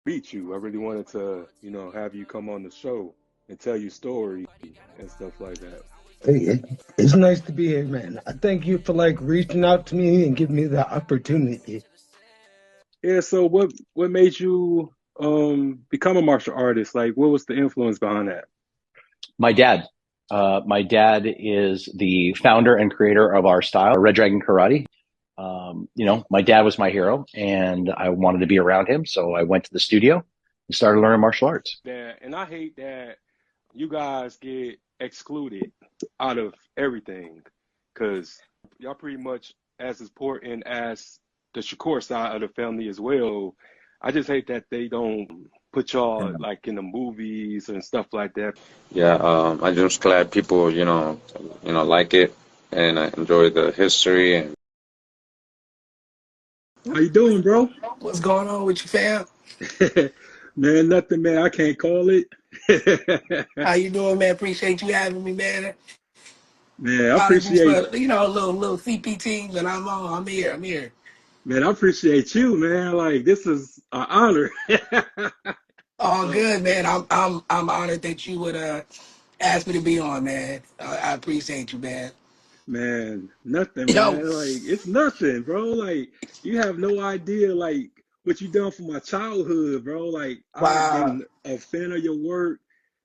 meet you. I really wanted to, have you come on the show and tell you story and stuff like that. Hey, it's nice to be here, man. I thank you for like reaching out to me and giving me the opportunity. Yeah, so what made you become a martial artist? Like what was the influence behind that? My dad. My dad is the founder and creator of our style, Red Dragon Karate. My dad was my hero, and I wanted to be around him, so I went to the studio and started learning martial arts. That and I hate that you guys get excluded out of everything because y'all pretty much as important as the Shakur side of the family as well. I just hate that they don't put y'all like in the movies and stuff like that. Yeah, I'm just glad people, like it and I enjoy the history and How you doing, bro? What's going on with you, fam? Man, nothing, man. I can't call it. How you doing, man? Appreciate you having me, man. Man, I Apologies appreciate, for a little CPT, but I'm on. I'm here. I'm here. man, I appreciate you, man. Like this is an honor. All So, good, man. I'm honored that you would ask me to be on, man. I appreciate you, man. man, nothing, Yo, man. Like it's nothing, bro. Like you have no idea, like what you done for my childhood, bro. Like I've wow, been a fan of your work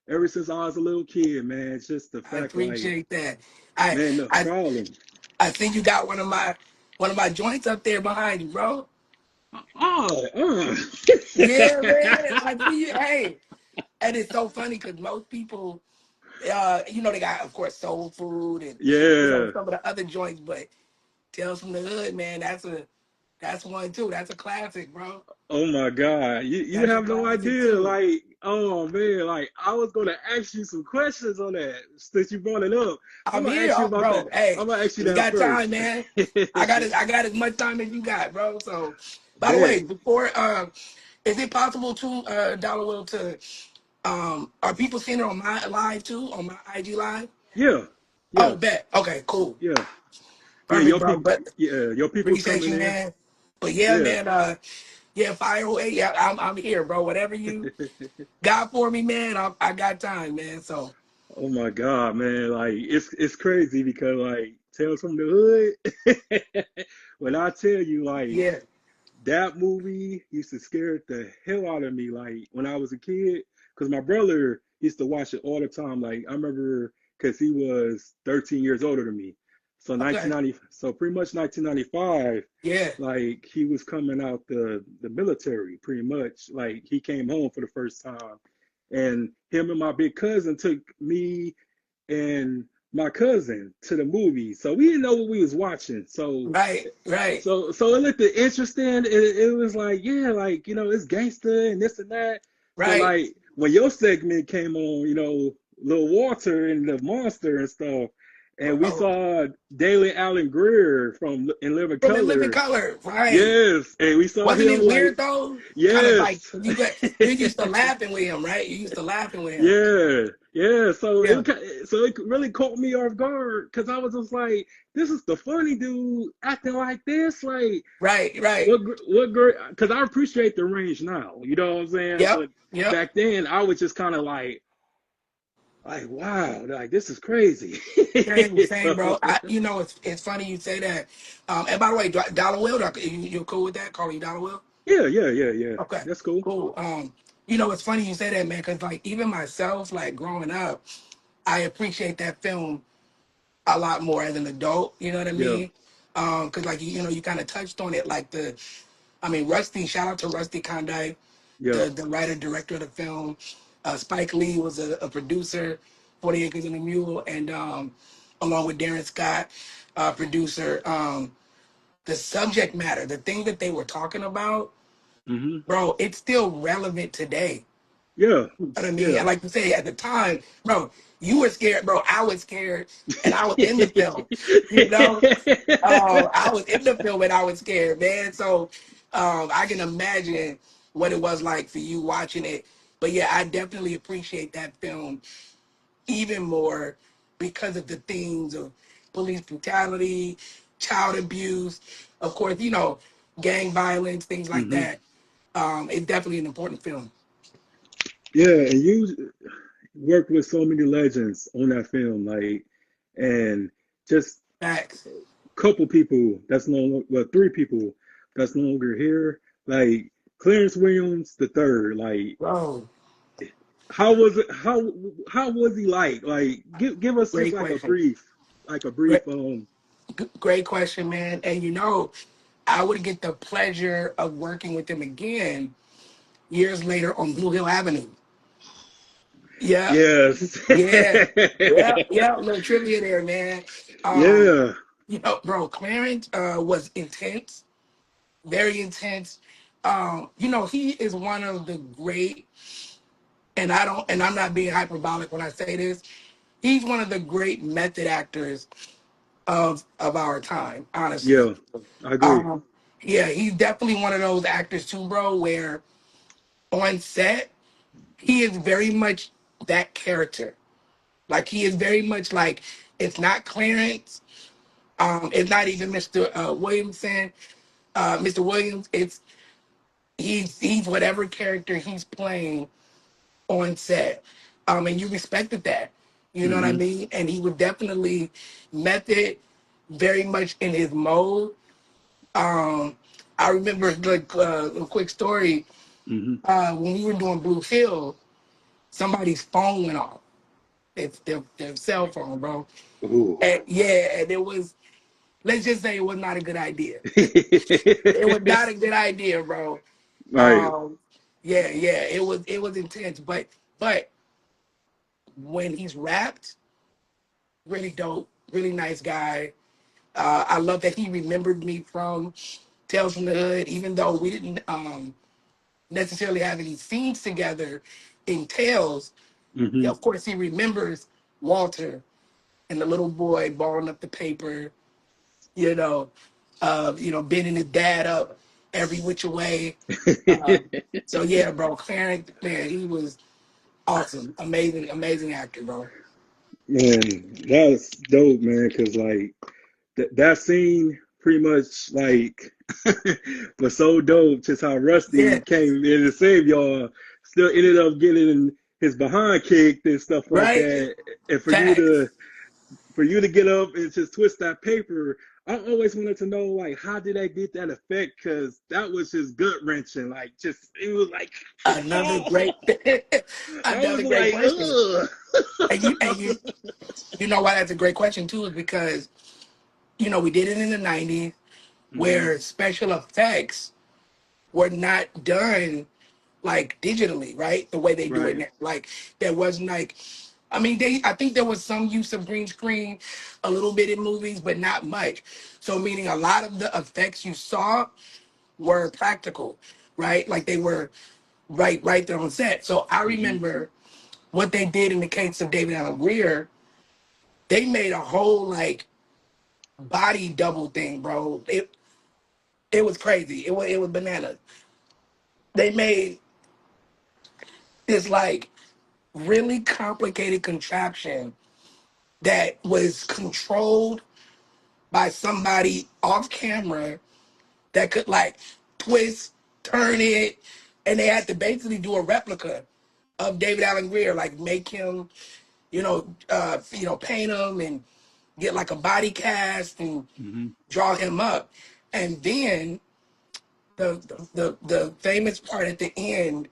ever since I was a little kid, man. It's just the I fact, like, appreciate that. I man, no I problem. I think you got one of my joints up there behind you, bro. Oh, Yeah, man. I see you. Hey, and it's so funny because most people they got, of course, soul food and yeah. some of the other joints, but Tales from the Hood, man, that's one too. That's a classic, bro. Oh my God. You That's a have no classic idea. too. Like, oh man, like I was gonna ask you some questions on that since you brought it up. I'm I'm gonna here, ask you about that. bro. Hey, I'm gonna ask you we that got time, first. man. I got as much time as you got, bro. So, by the Bet. way, before is it possible to Dollar Will to are people seeing it on my live too, on my IG live? Yeah. Yeah. Oh, bet. Okay, cool. Yeah. Yeah. Perfect, bro. But Your people's appreciate coming you, in. man. But yeah, Yeah. man, yeah, fire away. Yeah, I'm here, bro. Whatever you got for me, man, I got time, man. So Oh my God, man. Like it's crazy because like Tales from the Hood. When I tell you like yeah. that movie used to scare the hell out of me like when I was a kid because my brother used to watch it all the time. Like I remember because he was 13 years older than me. So Okay. 1990, so pretty much 1995, Yeah. like he was coming out the military pretty much. Like he came home for the first time, and him and my big cousin took me and my cousin to the movie. So we didn't know what we was watching. So Right. Right. so it looked interesting. It was like, yeah, like, it's gangster and this and that. But Right. like when your segment came on, Lil Walter and the monster and stuff, and we Bro. saw Dalen Allen Greer from In Living From In Living Color. Color. Right. Yes. And we saw Wasn't him it like, weird though? Kind of like yes. you used to laughing with him, right? You used to laughing with him. Yeah, yeah. So Yeah. it really caught me off guard because I was just like, this is the funny dude acting like this. Like, Right. Right. what great? Because I appreciate the range now. You know what I'm saying? Yep. But Yep. back then, I was just kind of like, wow, like this is crazy. Same, same, So bro. It's funny you say that. And by the way, Dollar Will, you cool with that? Calling you Dollar Will? yeah, yeah, yeah, yeah. Okay, That's cool. cool. It's funny you say that, man, because like even myself, like growing up, I appreciate that film a lot more as an adult. You know what I Yeah, mean? Because like you kind of touched on it, like Rusty. Shout out to Rusty Condite, yeah, the writer director of the film. Spike Lee was a producer, 40 Acres and a Mule, and along with Darren Scott, producer. The subject matter, the thing that they were talking about, hmm, bro, it's still relevant today. yeah, You know what I mean? yeah. And like you say, at the time, bro, you were scared, bro. I was scared, and I was in the film. You know, I was in the film and I was scared, man. So I can imagine what it was like for you watching it. But yeah, I definitely appreciate that film even more because of the themes of police brutality, child abuse, of course, gang violence, things like Hmm. that. It's definitely an important film. Yeah, and you worked with so many legends on that film, like, and just Facts, couple people that's no, well, three people that's no longer here, like Clarence Williams the third. Like, bro. how was it? How was he like? Like, give us just Great like a question. brief, like a brief. Great, great question, man. And I would get the pleasure of working with him again years later on Blue Hill Avenue. Yeah, Yes. yeah, yeah, yeah. Little trivia there, man. Um, Yeah. bro, Clarence was intense, very intense. He is one of the great, and I'm not being hyperbolic when I say this. He's one of the great method actors of our time, honestly. Yeah. I agree. Um, yeah, he's definitely one of those actors too, bro, where on set, he is very much that character. Like he is very much like it's not Clarence, it's not even Mr. Williamson, Mr. Williams. It's he's whatever character he's playing on set. And you respected that. You know what I Hmm. mean? And he was definitely method, very much in his mode. Um, I remember like a quick story. Hmm. When we were doing Blue Hill, somebody's phone went off. It's their cell phone, bro. Ooh. And yeah, and it was, let's just say it was not a good idea. It was not a good idea, bro. Right. Um, yeah, it was intense, but when he's rapped, really dope, really nice guy. I love that he remembered me from Tales from the Hood, even though we didn't necessarily have any scenes together in Tales. Hmm. Of course, he remembers Walter and the little boy balling up the paper, you know, bending his dad up every which way. So yeah, bro, Clarence, man, he was awesome, amazing, amazing actor, bro. Man, that's dope, man. Cause like that scene pretty much like was so dope. Just how Yeah, Rusty came in to save y'all, still ended up getting his behind kicked and stuff like right. that. And Facts. for you to get up and just twist that paper, I always wanted to know like how did they get that effect? Cause that was just gut wrenching. Like just it was like Another oh, great, I was another great like question. And you, and ugh. you, you know why that's a great question too is because we did it in the '90s Hmm. where special effects were not done like digitally, right? The way they do it Right. now. Like there wasn't like I mean I think there was some use of green screen a little bit in movies, but not much. So meaning a lot of the effects you saw were practical, right? Like they were right there on set. So I Hmm. remember what they did in the case of David Allen Greer, they made a whole like body double thing, bro. It was crazy. It was bananas. They made this like really complicated contraption that was controlled by somebody off camera that could like twist, turn it, and they had to basically do a replica of David Allen Greer, like make him, paint him and get like a body cast and Hmm. draw him up, and then the famous part at the end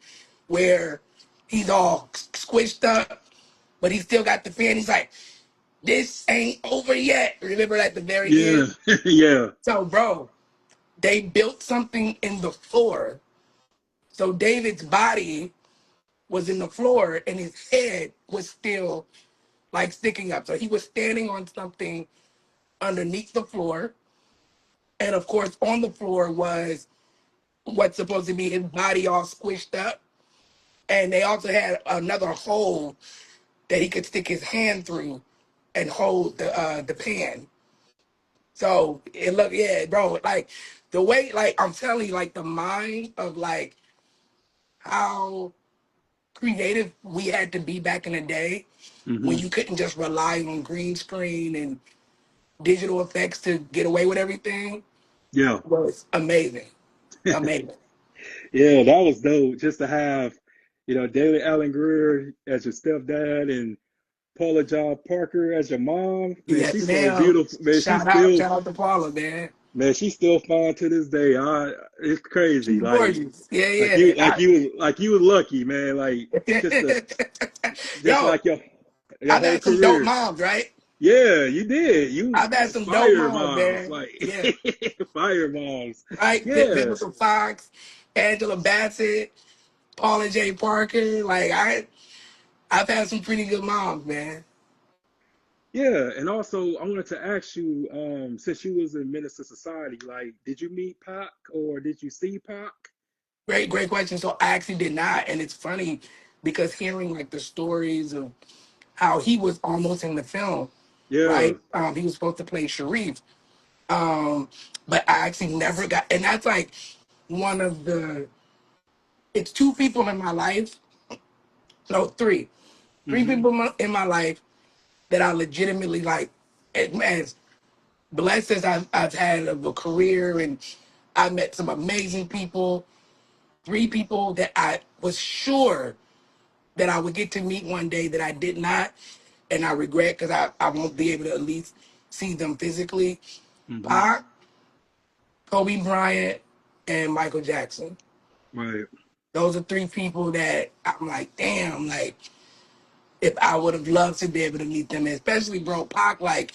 where he's all squished up, but he still got the fan. He's like, "This ain't over yet." Remember at the very Yeah. end. Yeah. So, bro, they built something in the floor. So David's body was in the floor, and his head was still like sticking up. So he was standing on something underneath the floor, and of course, on the floor was what's supposed to be his body all squished up. And they also had another hole that he could stick his hand through and hold the pan. So it looked, yeah, bro, like the way, like I'm telling you, like the mind of like how creative we had to be back in the day when Hmm. you couldn't just rely on green screen and digital effects to get away with everything Yeah. was amazing. Amazing. Yeah, that was dope. Just to have, David Allen Greer as your stepdad and Paula John Parker as your mom. Man, Yes, she's so ma'am. beautiful. Man, Shout out to Paula, man. she's still fine to this day. It's crazy. She's Like, gorgeous. Yeah, like you, yeah. like you was lucky, man. Like just the, just Yo, like your I've whole had some dope career. moms, right? Yeah, you did. You I've had some dope fire moms, moms, man. like Yeah, fire moms. right. Yeah, Vivica Fox, Angela Bassett, Paula J. Parker. Like I've had some pretty good moms, man. yeah. And also, I wanted to ask you, since you was in Minister Society, like, did you meet Pac or did you see Pac? Great question. So I actually did not, and it's funny because hearing like the stories of how he was almost in the film, Yeah. right? He was supposed to play Sharif, um, but I actually never got. And that's like one of the. It's two people in my life. No, three. Three Mm-hmm. people in my life that I legitimately like. As blessed as I've had of a career, and I met some amazing people. Three people that I was sure that I would get to meet one day that I did not, and I regret because I won't be able to at least see them physically. Mm-hmm. Pac, Kobe Bryant, and Michael Jackson. Right. Those are three people that I'm like, damn, like if I would have loved to be able to meet them, especially bro, Pac, like